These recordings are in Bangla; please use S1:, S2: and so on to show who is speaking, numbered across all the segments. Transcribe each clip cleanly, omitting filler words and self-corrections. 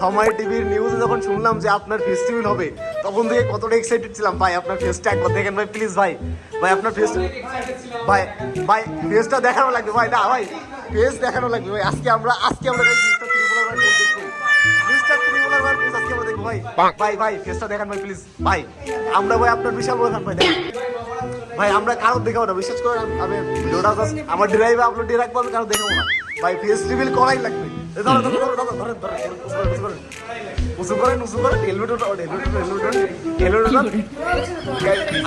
S1: সময় টিভির নিউজে যখন শুনলাম যে আপনার ফেস্টিভ্যাল হবে তখন থেকে কতটা এক্সাইটেড ছিলাম ভাই। আপনার ফেসটা একবার দেখেন ভাই, প্লিজ ভাই। ভাই আপনার ফেসটা, ভাই ভাই ফেসটা দেখানো লাগবে ভাই। না ভাই, ফেস দেখানো লাগবে ভাই। আজকে আমরা মিস্টার ত্রিপুলার ভাই ফেস দেখবো। মিস্টার ত্রিপুলার ভাই ফেস আজকে আমরা দেখবো ভাই। ভাই ভাই ফেসটা দেখান ভাই প্লিজ ভাই। আমরা ভাই আপনার বিশাল বড় fan ভাই। দেখেন ভাই, আমরা কারো দেখাবো না, বিশ্বাস করেন। আমি ভিডিওটা জাস্ট আমার ড্রাইভে আপলোড দিয়ে রাখবো, আমি কারো দেখাবো না ভাই। ফেস রিভিল করাই লাগবে। ধরেন ধরেন ধরেন ধরেন ধরেন, উঁচু করেন উঁচু করেন, হেলমেট ওঠাও,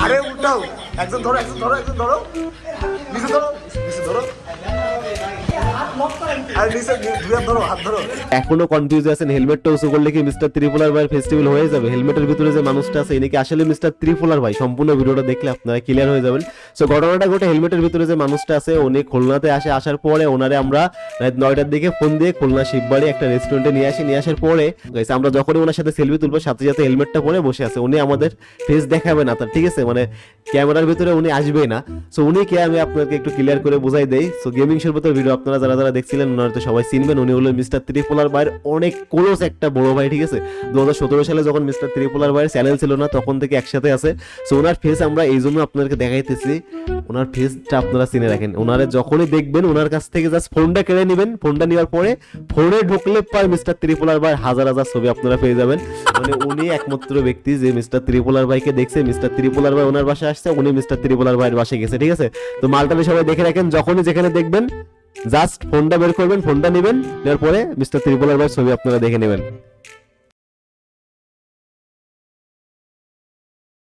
S1: আরে উঠাও। একজন ধরো একজন ধরো একজন ধরো, নিচে ধরো নিচে ধরো, আর নিচে দুই হাত ধরো, হাত ধরো।
S2: এখনো কনফিউজ আছেন হেলমেটটা উঁচু করলে কি মিস্টার ত্রিপুলার ভাইয়ের ফেস্টিভ্যাল হয়ে যাবে? হেলমেটের ভিতরে যে মানুষটা আছে ইনি কি আসলে মিস্টার ত্রিপুলার ভাই? সম্পূর্ণ ভিডিওটা দেখলে আপনারা ক্লিয়ার হয়ে যাবেন। সো ঘটনাটা ঘটে হেলমেটের ভিতরে যে মানুষটা আছে উনি খুলনাতে আসার পরে ওনারে আমরা রাত 9টার দিকে ফোন দিয়ে খুলনা শিববাড়ি একটা রেস্টুরেন্টে নিয়ে আসার পরে আমরা যখনই ওনার সাথে সেলফি তুলবো সাথে সাথে হেলমেটটা পরে বসে আছে। উনি আমাদের ফেস দেখাবে না তার, ঠিক আছে? মানে ক্যামেরার ভিতরে উনি আসবেই না। সো উনি কে আমি আপনাকে একটু ক্লিয়ার করে বুঝাই দেই। সো গেমিং শোর ভিডিও আপনারা যারা যারা দেখছিলেন ওনারা তো সবাই চিনবেন। উনি হলো মিস্টার ত্রিপুলার ভাইয়ের অনেক ক্লোজ একটা বড় ভাই, ঠিক আছে? 2017 সালে যখন মিস্টার ত্রিপুলার ভাইয়ের চ্যানেল ছিল না তখন থেকে একসাথে আছে। সো ওনার ফেস আমরা এই জন্য আপনাদেরকে দেখাইতেছি, ওনার ফেসটা আপনারা চিনে রাখেন। ওনারে যখনই দেখবেন ওনার কাছ থেকে জাস্ট ফোনটা কেড়ে নেবেন। ফোনটা নেওয়ার পরে ফোনে ঢুকলে পায় মিস্টার ত্রিপুলার ভাই হাজার হাজার ছবি আপনারা পেয়ে যাবেন। মানে উনি একমাত্র ব্যক্তি যে মিস্টার ত্রিপুলার ভাইকে দেখছে। মিস্টার ত্রিপুলার ভাই ওনার বাসায় আসছে, উনি মিস্টার ত্রিপুলার ভাইয়ের বাসায় গেছে, ঠিক আছে? তো মালটাকে সবাই দেখে রাখেন, যখনই যেখানে দেখবেন জাস্ট ফোনটা বের করবেন, ফোনটা নেবেন, নেওয়ার পরে মিস্টার ত্রিপুলার ভাইয়ের ছবি আপনারা দেখে নেবেন।